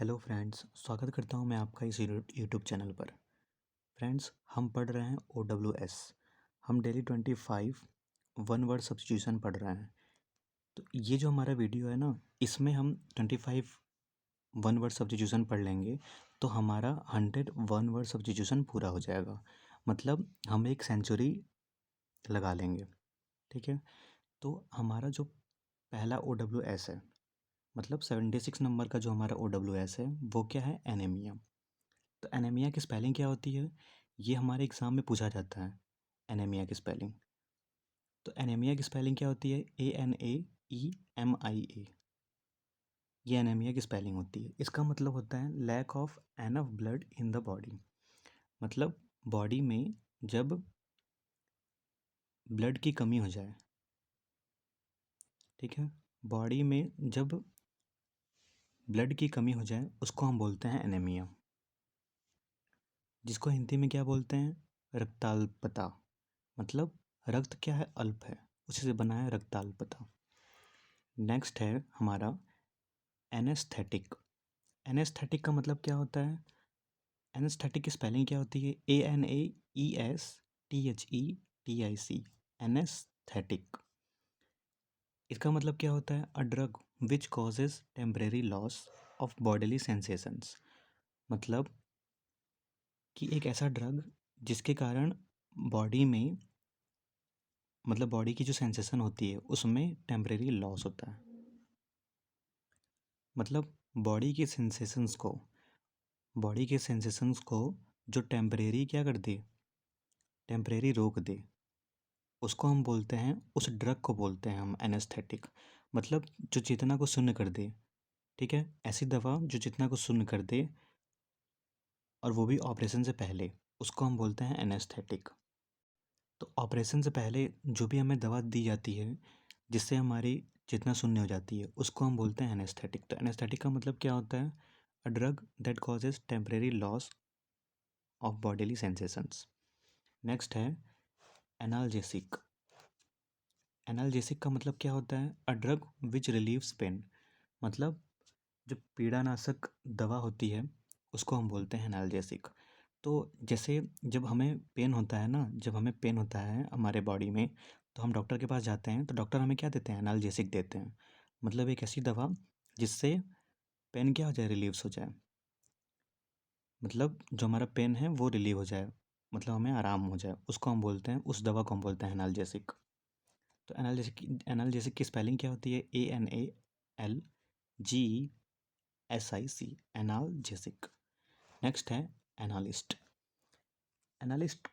Hello friends, स्वागत करता हूं मैं आपका इस यूट्यूब चैनल पर। फ्रेंड्स, हम पढ़ रहे हैं OWS। हम डेली 25 वन वर्ड सब्स्टिट्यूशन पढ़ रहे हैं। तो ये जो हमारा वीडियो है ना, इसमें हम 25 वन वर्ड सब्स्टिट्यूशन पढ़ लेंगे तो हमारा 100 वन वर्ड सब्स्टिट्यूशन पूरा हो जाएगा। मतलब हम एक सेंचुरी लगा लेंगे। ठीक है, तो हमारा जो पहला OWS है, मतलब 76 नंबर का जो हमारा OWS है, वो क्या है? एनीमिया। तो एनीमिया की स्पेलिंग क्या होती है? ये हमारे एग्ज़ाम में पूछा जाता है, एनीमिया की स्पेलिंग। तो एनीमिया की स्पेलिंग क्या होती है? ANAEMIA। ये एनीमिया की स्पेलिंग होती है। इसका मतलब होता है lack of enough blood in the body. मतलब बॉडी में जब ब्लड की कमी हो जाए, ठीक है, बॉडी में जब ब्लड की कमी हो जाए उसको हम बोलते हैं एनीमिया, जिसको हिंदी में क्या बोलते हैं? रक्ताल्पता। मतलब रक्त क्या है? अल्प है, उसी से बना है रक्ताल्पता। नेक्स्ट है हमारा एनेस्थेटिक। एनेस्थेटिक का मतलब क्या होता है? एनेस्थेटिक की स्पेलिंग क्या होती है? ANAESTHETIC। एनेस्थेटिक। इसका मतलब क्या होता है? A drug which causes temporary loss of bodily sensations. मतलब कि एक ऐसा ड्रग जिसके कारण बॉडी में, मतलब बॉडी की जो सेंसेशन होती है उसमें टेम्परेरी लॉस होता है। मतलब बॉडी के सेंसेशंस को जो टेम्परेरी क्या कर दे? टेम्परेरी रोक दे, उसको हम बोलते हैं, उस ड्रग को बोलते हैं हम एनेस्थेटिक। मतलब जो चेतना को शून्य कर दे। ठीक है, ऐसी दवा जो चेतना को शून्य कर दे, और वो भी ऑपरेशन से पहले, उसको हम बोलते हैं एनेस्थेटिक। तो ऑपरेशन से पहले जो भी हमें दवा दी जाती है जिससे हमारी चेतना शून्य हो जाती है, उसको हम बोलते हैं एनेस्थेटिक। तो एनेस्थेटिक का मतलब क्या होता है? A drug that causes temporary loss of bodily sensations. Next है एनाल्जेसिक। एनाल्जेसिक का मतलब क्या होता है? A drug which relieves pain. मतलब जो पीड़ानाशक दवा होती है उसको हम बोलते हैं एनाल्जेसिक। तो जैसे जब हमें पेन होता है ना, जब हमें पेन होता है हमारे बॉडी में, तो हम डॉक्टर के पास जाते हैं, तो डॉक्टर हमें क्या देते हैं? एनाल्जेसिक देते हैं। मतलब एक ऐसी दवा जिससे पेन क्या हो जाए? रिलीव्स हो जाए। मतलब जो हमारा पेन है वो रिलीव हो जाए, मतलब हमें आराम हो जाए, उसको हम बोलते हैं, उस दवा को हम बोलते हैं एनाल्जेसिक। तो एनाल्जेसिक की स्पेलिंग क्या होती है? ANALGESIC। एनाल्जेसिक। नेक्स्ट है एनालिस्ट। एनालिस्ट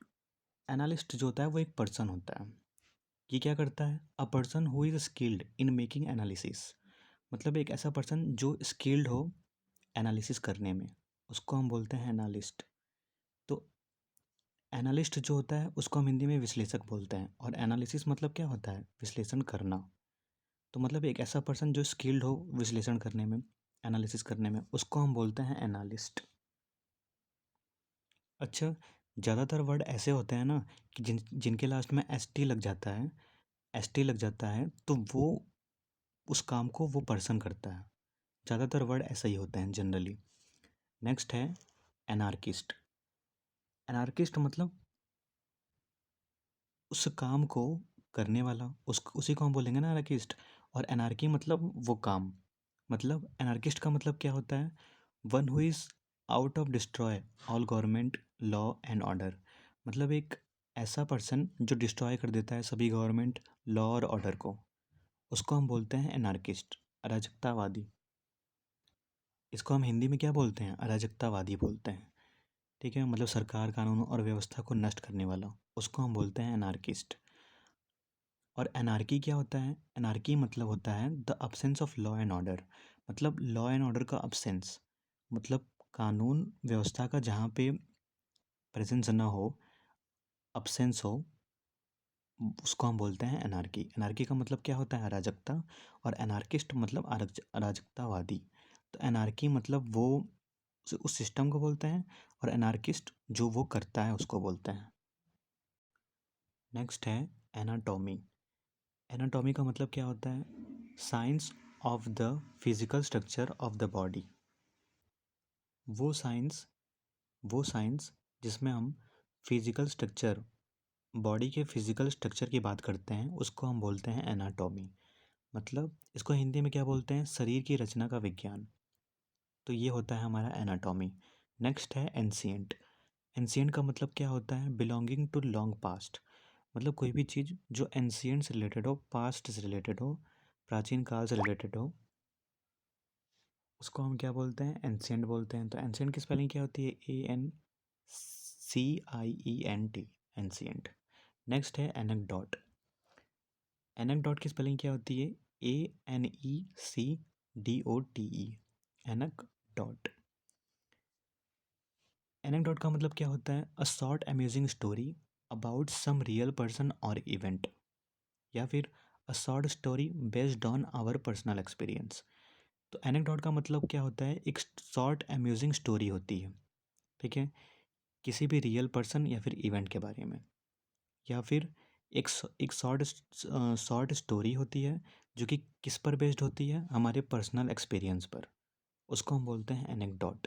एनालिस्ट जो होता है वो एक पर्सन होता है। ये क्या करता है? A person who is skilled in making analysis. मतलब एक ऐसा पर्सन जो स्किल्ड हो एनालिसिस करने में, उसको हम बोलते हैं एनालिस्ट। तो एनालिस्ट जो होता है उसको हम हिंदी में विश्लेषक बोलते हैं। और एनालिसिस मतलब क्या होता है? विश्लेषण करना। तो मतलब एक ऐसा पर्सन जो स्किल्ड हो विश्लेषण करने में, एनालिसिस करने में, उसको हम बोलते हैं एनालिस्ट। अच्छा, ज़्यादातर वर्ड ऐसे होते हैं ना कि जिनके लास्ट में ST लग जाता है, ST लग जाता है, तो वो उस काम को वो पर्सन करता है। ज़्यादातर वर्ड ऐसे ही होते हैं जनरली। नेक्स्ट है एनार्किस्ट। एनार्किस्ट मतलब उस काम को करने वाला, उसी को हम बोलेंगे ना एनार्किस्ट। और एनार्की मतलब वो काम। मतलब एनार्किस्ट का मतलब क्या होता है? One who is out of destroy all government law and order. मतलब एक ऐसा पर्सन जो डिस्ट्रॉय कर देता है सभी गवर्नमेंट लॉ और ऑर्डर को, उसको हम बोलते हैं एनार्किस्ट, अराजकतावादी। इसको हम हिंदी में क्या बोलते हैं? अराजकतावादी बोलते हैं। ठीक है, मतलब सरकार, कानून और व्यवस्था को नष्ट करने वाला, उसको हम बोलते हैं एनार्किस्ट। और एनार्की क्या होता है? एनार्की मतलब होता है the absence of law and order. मतलब लॉ एंड ऑर्डर का अब्सेंस, मतलब कानून व्यवस्था का जहाँ पे प्रेजेंस ना हो, अब्सेंस हो, उसको हम बोलते हैं एनार्की। एनार्की का मतलब क्या होता है? अराजकता। और एनार्किस्ट मतलब अराजकतावादी। तो एनार्की मतलब वो उस सिस्टम को बोलते हैं, और एनार्किस्ट जो वो करता है उसको बोलते हैं। नेक्स्ट है एनाटॉमी। एनाटॉमी का मतलब क्या होता है? Science of the physical structure of the body. वो साइंस वो साइंस जिसमें हम फिजिकल स्ट्रक्चर, बॉडी के फिजिकल स्ट्रक्चर की बात करते हैं, उसको हम बोलते हैं एनाटॉमी। मतलब इसको हिंदी में क्या बोलते हैं, शरीर की रचना का विज्ञान। तो ये होता है हमारा एनाटॉमी। नेक्स्ट है एंशिएंट। एंशिएंट का मतलब क्या होता है, बिलोंगिंग टू लॉन्ग पास्ट। मतलब कोई भी चीज़ जो एंशिएंट से रिलेटेड हो, पास्ट से रिलेटेड हो, प्राचीन काल से रिलेटेड हो, उसको हम क्या बोलते हैं, एंशिएंट बोलते हैं। तो एंशिएंट की स्पेलिंग क्या होती है, ANCIENT, एंशिएंट। नेक्स्ट है एनेक्डोट। एनेक्डोट की स्पेलिंग क्या होती है, ANECDOTE, एनेक्डोट। एनेक्डोट का मतलब क्या होता है, a short amusing story about some real person or event, या फिर a short story based on our personal experience. तो एनेक्डोट का मतलब क्या होता है, एक शॉर्ट अम्यूजिंग स्टोरी होती है, ठीक है, किसी भी रियल पर्सन या फिर इवेंट के बारे में, या फिर एक शॉर्ट शॉर्ट स्टोरी होती है जो कि किस पर बेस्ड होती है, हमारे पर्सनल एक्सपीरियंस पर, उसको हम बोलते हैं एनेक्डोट।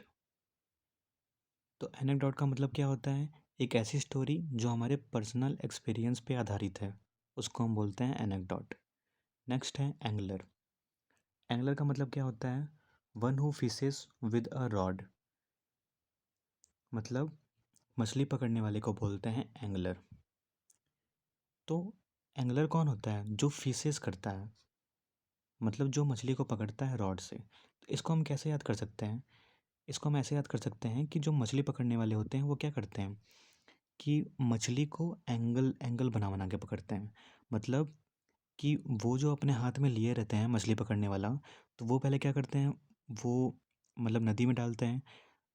तो एनेक्डोट का मतलब क्या होता है, एक ऐसी स्टोरी जो हमारे पर्सनल एक्सपीरियंस पे आधारित है, उसको हम बोलते हैं एनेक्डोट। नेक्स्ट है एंगलर। एंगलर का मतलब क्या होता है, one who fishes with a rod. मतलब मछली पकड़ने वाले को बोलते हैं एंगलर। तो एंगलर कौन होता है, जो फिशेस करता है, मतलब जो मछली को पकड़ता है रॉड से। तो इसको हम कैसे याद कर सकते हैं, इसको हम ऐसे याद कर सकते हैं कि जो मछली पकड़ने वाले होते हैं वो क्या करते हैं कि मछली को एंगल एंगल बना बना के पकड़ते हैं। मतलब कि वो जो अपने हाथ में लिए रहते हैं मछली पकड़ने वाला, तो वो पहले क्या करते हैं, वो मतलब नदी में डालते हैं।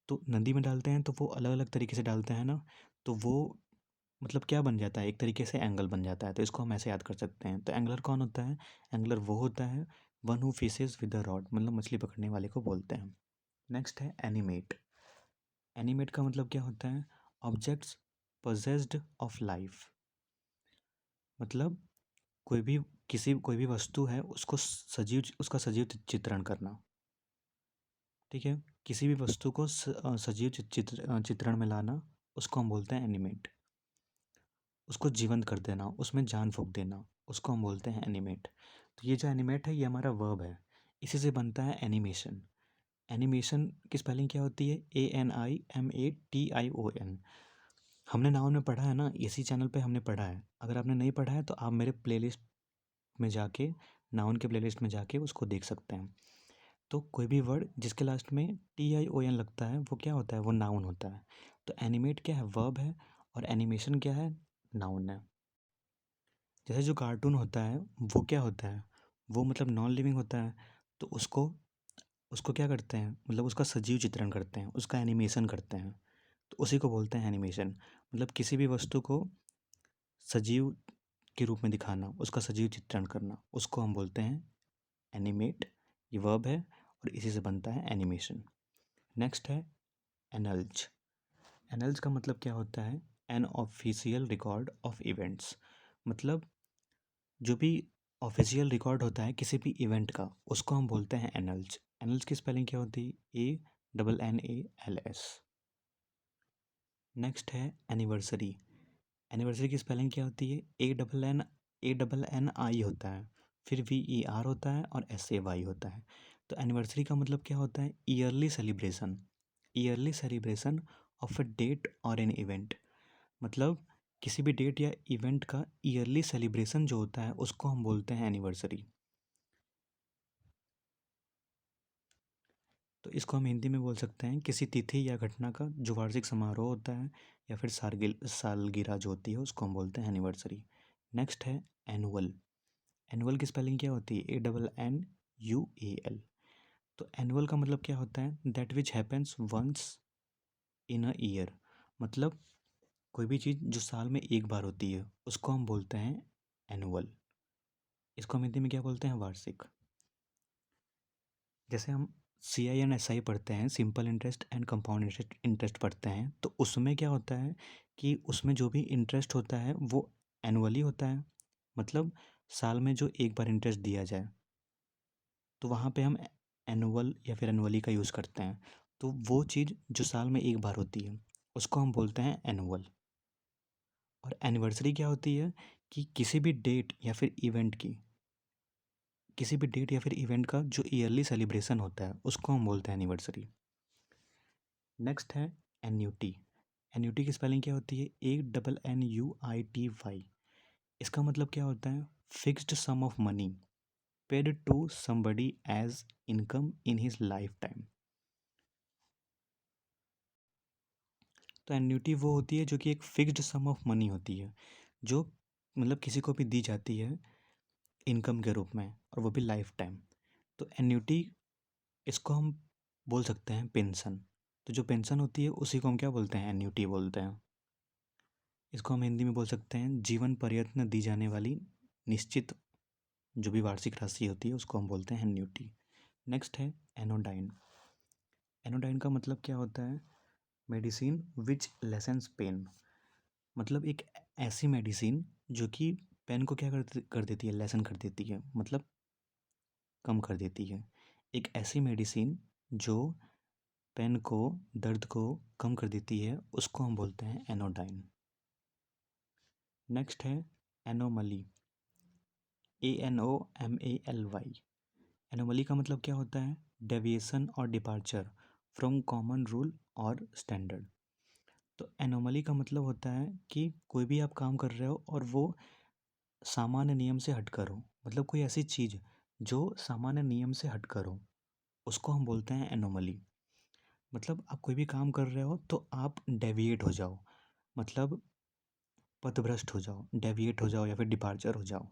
तो नदी में डालते हैं तो वो अलग अलग तरीके से डालते हैं ना, तो वो मतलब क्या बन जाता है, एक तरीके से एंगल बन जाता है। तो इसको हम ऐसे याद कर सकते हैं। तो एंगलर कौन होता है, एंगलर वो होता है one who fishes with a rod, मतलब मछली पकड़ने वाले को बोलते हैं। नेक्स्ट है एनिमेट। एनिमेट का मतलब क्या होता है, ऑब्जेक्ट्स पोजेस्ड ऑफ लाइफ। मतलब कोई भी वस्तु है उसको सजीव, उसका सजीव चित्रण करना, ठीक है, किसी भी वस्तु को सजीव चित्रण में लाना, उसको हम बोलते हैं एनिमेट। उसको जीवंत कर देना, उसमें जान फूँक देना, उसको हम बोलते हैं एनिमेट। तो ये जो एनिमेट है ये हमारा वर्ब है, इसी से बनता है एनिमेशन। एनिमेशन की स्पेलिंग क्या होती है, ANIMATION। हमने नाउन में पढ़ा है ना, इसी चैनल पे हमने पढ़ा है। अगर आपने नहीं पढ़ा है तो आप मेरे प्लेलिस्ट में जाके, नाउन के प्लेलिस्ट में जाके उसको देख सकते हैं। तो कोई भी वर्ड जिसके लास्ट में TION लगता है वो क्या होता है, वो नाउन होता है। तो एनिमेट क्या है, वर्ब है, और एनिमेशन क्या है, नाउन है। जैसे जो कार्टून होता है वो क्या होता है, वो मतलब नॉन लिविंग होता है। तो उसको उसको क्या करते हैं, मतलब उसका सजीव चित्रण करते हैं, उसका एनिमेशन करते हैं, तो उसी को बोलते हैं एनिमेशन। मतलब किसी भी वस्तु को सजीव के रूप में दिखाना, उसका सजीव चित्रण करना, उसको हम बोलते हैं एनिमेट। ये वर्ब है और इसी से बनता है एनिमेशन। नेक्स्ट है एनल्ज। एनल्ज का मतलब क्या होता है, an official record of events. मतलब जो भी ऑफिशियल रिकॉर्ड होता है किसी भी इवेंट का, उसको हम बोलते हैं एनल्ज। एनल्ज की स्पेलिंग क्या होती है, ANNALS। नेक्स्ट है एनिवर्सरी। एनिवर्सरी की स्पेलिंग क्या होती है, ANNI होता है, फिर VER होता है और SAY होता है। तो एनिवर्सरी का मतलब क्या होता है, yearly celebration, yearly celebration of a date or an event. मतलब किसी भी डेट या इवेंट का ईयरली सेलिब्रेशन जो होता है उसको हम बोलते हैं एनिवर्सरी। तो इसको हम हिंदी में बोल सकते हैं किसी तिथि या घटना का जो वार्षिक समारोह होता है, या फिर सालगिरह जो होती है, उसको हम बोलते हैं एनिवर्सरी। नेक्स्ट है एनुअल। एनुअल की स्पेलिंग क्या होती है, ANNUAL। तो एनुअल का मतलब क्या होता है, that which happens once in a year. मतलब कोई भी चीज़ जो साल में एक बार होती है उसको हम बोलते हैं एनुअल। इसको हम हिंदी में क्या बोलते हैं, वार्षिक। जैसे हम CI एंड SI पढ़ते हैं, simple interest and compound interest interest पढ़ते हैं, तो उसमें क्या होता है कि उसमें जो भी इंटरेस्ट होता है वो एनुअली होता है। मतलब साल में जो एक बार इंटरेस्ट दिया जाए, तो वहाँ पे हम एनुअल या फिर एनुअली का यूज़ करते हैं। तो वो चीज़ जो साल में एक बार होती है उसको हम बोलते हैं एनुअल। और एनिवर्सरी क्या होती है कि किसी भी डेट या फिर इवेंट की, किसी भी डेट या फिर इवेंट का जो ईयरली सेलिब्रेशन होता है उसको हम बोलते हैं एनिवर्सरी। नेक्स्ट है एन्यूटी। एन्यूटी की स्पेलिंग क्या होती है? ANNUITY। इसका मतलब क्या होता है? Fixed sum of money paid to somebody as income in his lifetime. तो एन्यूटी वो होती है जो कि एक फिक्स्ड सम ऑफ मनी होती है, जो मतलब किसी को भी दी जाती है इनकम के रूप में, और वो भी लाइफ टाइम। तो एन्यूटी, इसको हम बोल सकते हैं पेंशन। तो जो पेंशन होती है उसी को हम क्या बोलते हैं? एन्यूटी बोलते हैं। इसको हम हिंदी में बोल सकते हैं जीवन पर्यंत दी जाने वाली निश्चित जो भी वार्षिक राशि होती है उसको हम बोलते हैं एन्यूटी। नेक्स्ट है एनोडाइन। एनोडाइन का मतलब क्या होता है? Medicine which lessens pain. मतलब एक ऐसी मेडिसिन जो कि पेन को क्या कर देती है? लेसन कर देती है, मतलब कम कर देती है। एक ऐसी मेडिसिन जो पेन को, दर्द को कम कर देती है, उसको हम बोलते हैं एनोडाइन। नेक्स्ट है एनोमली। ANOMALY। एनोमली का मतलब क्या होता है? डेविएशन और डिपार्चर फ्रॉम कॉमन रूल और स्टैंडर्ड। तो एनोमली का मतलब होता है कि कोई भी आप काम कर रहे हो और वो सामान्य नियम से हटकर हो, मतलब कोई ऐसी चीज़ जो सामान्य नियम से हटकर हो, उसको हम बोलते हैं एनोमली। मतलब आप कोई भी काम कर रहे हो तो आप डेविएट हो जाओ, मतलब पथभ्रष्ट हो जाओ, डेविएट हो जाओ या फिर डिपार्चर हो जाओ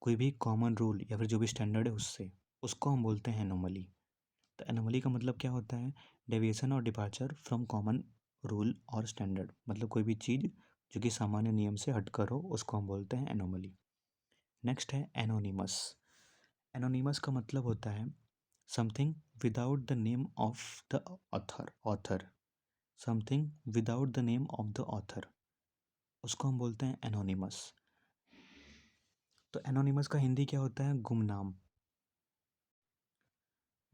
कोई भी कॉमन रूल या फिर जो भी स्टैंडर्ड है उससे, उसको हम बोलते हैं एनोमली। तो एनोमली का मतलब क्या होता है? डेविएशन और डिपार्चर फ्रॉम कॉमन रूल और स्टैंडर्ड, मतलब कोई भी चीज़ जो कि सामान्य नियम से हटकर हो उसको हम बोलते हैं एनोमली। नेक्स्ट है एनोनिमस। एनोनिमस का मतलब होता है something without the name of the author. Something without the name of the author, उसको हम बोलते हैं एनोनिमस। तो एनोनिमस का हिंदी क्या होता है? गुमनाम।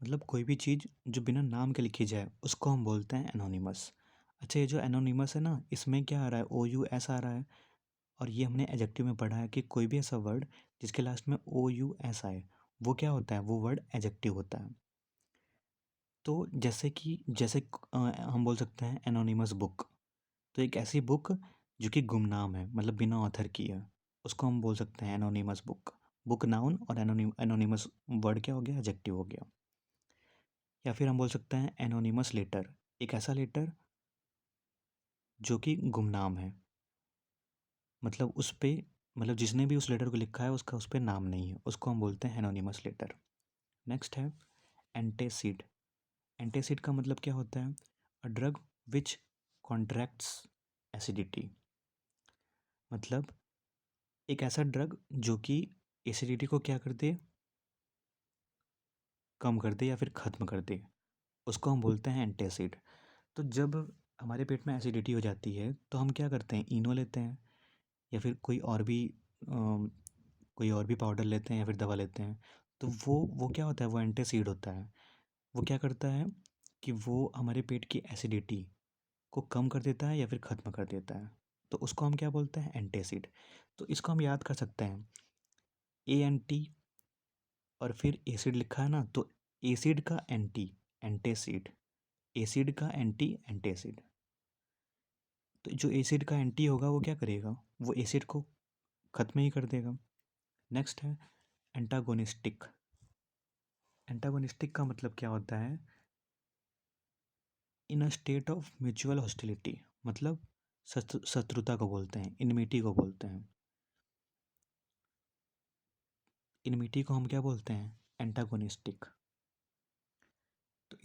मतलब कोई भी चीज़ जो बिना नाम के लिखी जाए उसको हम बोलते हैं एनोनिमस। अच्छा, ये जो एनोनिमस है ना, इसमें क्या आ रहा है? OUS आ रहा है। और ये हमने एडजेक्टिव में पढ़ा है कि कोई भी ऐसा वर्ड जिसके लास्ट में OUS आए वो क्या होता है? वो वर्ड एडजेक्टिव होता है। तो हम बोल सकते हैं एनोनिमस बुक। तो एक ऐसी बुक जो कि गुमनाम है, मतलब बिना ऑथर की है, उसको हम बोल सकते हैं एनोनिमस बुक। बुक नाउन और एनोनिमस वर्ड क्या हो गया? एडजेक्टिव हो गया। या फिर हम बोल सकते हैं एनोनिमस लेटर। एक ऐसा लेटर जो कि गुमनाम है, मतलब उस पे, मतलब जिसने भी उस लेटर को लिखा है उसका उस पर नाम नहीं है, उसको हम बोलते हैं एनोनिमस लेटर। नेक्स्ट है एंटेसिड। एंटेसिड का मतलब क्या होता है? A drug which contracts acidity. मतलब एक ऐसा ड्रग जो कि एसिडिटी को क्या कर दे? कम कर दे या फिर ख़त्म कर दे, उसको हम बोलते हैं एंटासिड। तो जब हमारे पेट में एसिडिटी हो जाती है तो हम क्या करते हैं? इनो लेते हैं या फिर कोई और भी पाउडर लेते हैं या फिर दवा लेते हैं। तो वो क्या होता है? वो एंटासिड होता है। वो क्या करता है कि वो हमारे पेट की एसिडिटी को कम कर देता है या फिर ख़त्म कर देता है। तो उसको हम क्या बोलते हैं? एंटासिड। तो इसको हम याद कर सकते हैं, ANT और फिर एसिड लिखा है ना, तो एसिड का एंटी एंटेसिड, एसिड का एंटी एंटेसिड। तो जो एसिड का एंटी होगा वो क्या करेगा? वो एसिड को खत्म ही कर देगा। नेक्स्ट है एंटागोनिस्टिक। एंटागोनिस्टिक का मतलब क्या होता है? In a state of mutual hostility, मतलब शत्रुता को बोलते हैं, इनमिटी को बोलते हैं। इनमिटी को हम क्या बोलते हैं? एंटागोनिस्टिक। तो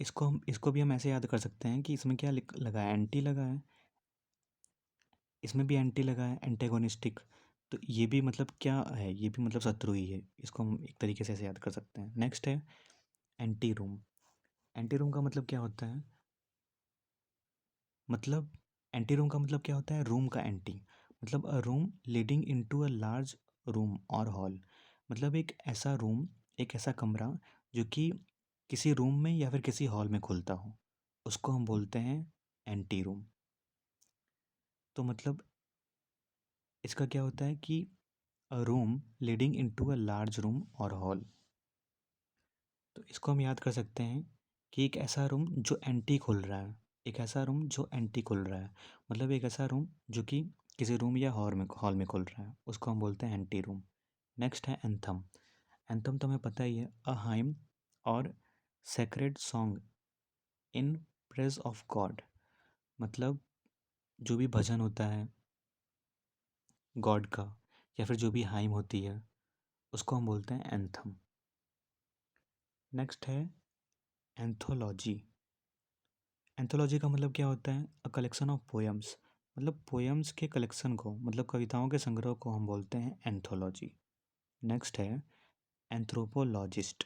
इसको भी हम ऐसे याद कर सकते हैं कि इसमें क्या लगा है? एंटी लगा है, इसमें भी एंटी लगा है, एंटेगोनिस्टिक। तो ये भी मतलब क्या है? ये भी मतलब शत्रु ही है। इसको हम एक तरीके से ऐसे याद कर सकते हैं। नेक्स्ट है एंटी रूम। एंटी रूम का मतलब क्या होता है? मतलब एंटी रूम का मतलब क्या होता है? रूम का एंटी, मतलब अ room leading into a large room और हॉल। मतलब एक ऐसा रूम, एक ऐसा कमरा जो कि किसी रूम में या फिर किसी हॉल में खुलता हो, उसको हम बोलते हैं एंटी रूम। तो मतलब इसका क्या होता है कि अ room leading into a large room और हॉल। तो इसको हम याद कर सकते हैं कि एक ऐसा रूम जो एंटी खुल रहा है, एक ऐसा रूम जो एंटी खुल रहा है, मतलब एक ऐसा रूम जो कि किसी रूम या हॉल में खुल रहा है, उसको हम बोलते हैं एंटी रूम। नेक्स्ट है एंथम। एंथम तो हमें पता ही है, अ हाइम और sacred song in praise of God. मतलब जो भी भजन होता है गॉड का, या फिर जो भी हाइम होती है, उसको हम बोलते हैं एंथम। नेक्स्ट है एंथोलॉजी। एंथोलॉजी का मतलब क्या होता है, अ कलेक्शन ऑफ पोएम्स। मतलब पोएम्स के कलेक्शन को, मतलब कविताओं के संग्रह को हम बोलते हैं एंथोलॉजी। नेक्स्ट है एंथ्रोपोलॉजिस्ट।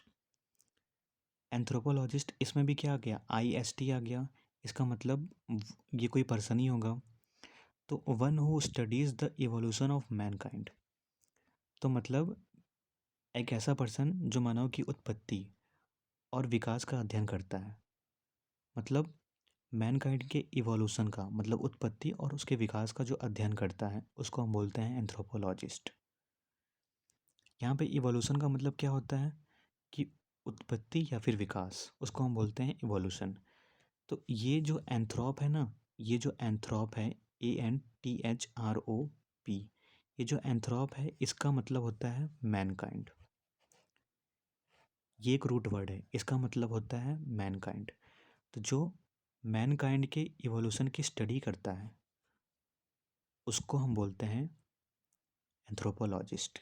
एंथ्रोपोलॉजिस्ट, इसमें भी क्या आ गया, IST आ गया। इसका मतलब ये कोई पर्सन ही होगा। तो one who studies the evolution of Mankind. तो मतलब एक ऐसा पर्सन जो मानव की उत्पत्ति और विकास का अध्ययन करता है। मतलब मैनकाइंड के इवोल्यूशन का, मतलब उत्पत्ति और उसके विकास का जो अध्ययन करता है, उसको हम बोलते हैं एंथ्रोपोलॉजिस्ट। यहाँ पे इवोल्यूशन का मतलब क्या होता है कि उत्पत्ति या फिर विकास, उसको हम बोलते हैं इवोल्यूशन। तो ये जो एंथ्रोप है ना, ये जो एंथ्रोप है, ANTHROP, ये जो एंथ्रोप है, इसका मतलब होता है मैनकाइंड। ये एक रूट वर्ड है, इसका मतलब होता है मैनकाइंड। तो जो मैनकाइंड के इवोल्यूशन की स्टडी करता है, उसको हम बोलते हैं एंथ्रोपोलॉजिस्ट।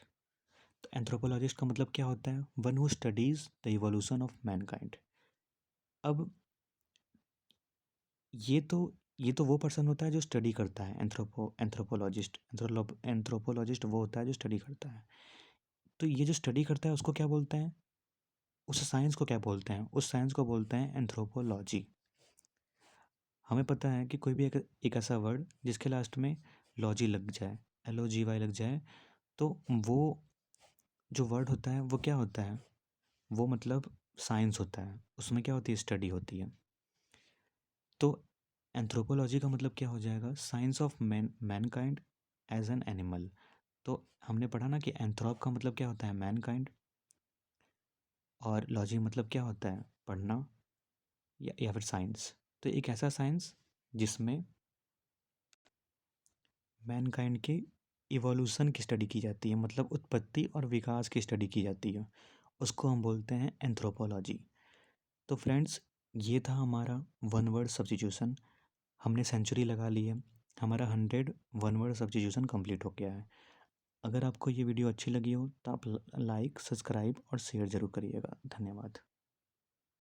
तो एंथ्रोपोलॉजिस्ट का मतलब क्या होता है, one who studies the evolution of Mankind. अब ये तो ये तो वो पर्सन होता है जो स्टडी करता है, एंथ्रोपोलॉजिस्ट। एंथ्रोपोलॉजिस्ट वो होता है जो स्टडी करता है। तो ये जो स्टडी करता है उसको क्या बोलते हैं, उस साइंस को क्या बोलते हैं, उस साइंस को बोलते हैं एंथ्रोपोलॉजी। हमें पता है कि कोई भी एक ऐसा वर्ड जिसके लास्ट में लॉजी लग जाए, LOGY लग जाए, तो वो जो वर्ड होता है वो क्या होता है, वो मतलब साइंस होता है, उसमें क्या होती है, स्टडी होती है। तो एंथ्रोपोलॉजी का मतलब क्या हो जाएगा, science of mankind as an animal. तो हमने पढ़ा ना कि एंथ्रोप का मतलब क्या होता है, मैनकाइंड, और लॉजी मतलब क्या होता है, पढ़ना या फिर साइंस। तो एक ऐसा साइंस जिसमें मैनकाइंड के इवोल्यूशन की स्टडी की जाती है, मतलब उत्पत्ति और विकास की स्टडी की जाती है, उसको हम बोलते हैं एंथ्रोपोलॉजी। तो फ्रेंड्स, ये था हमारा वन वर्ड सब्स्टिट्यूशन। हमने सेंचुरी लगा ली है, हमारा 100 वन वर्ड सब्स्टिट्यूशन कंप्लीट हो गया है। अगर आपको ये वीडियो अच्छी लगी हो तो आप लाइक, सब्सक्राइब और शेयर ज़रूर करिएगा। धन्यवाद।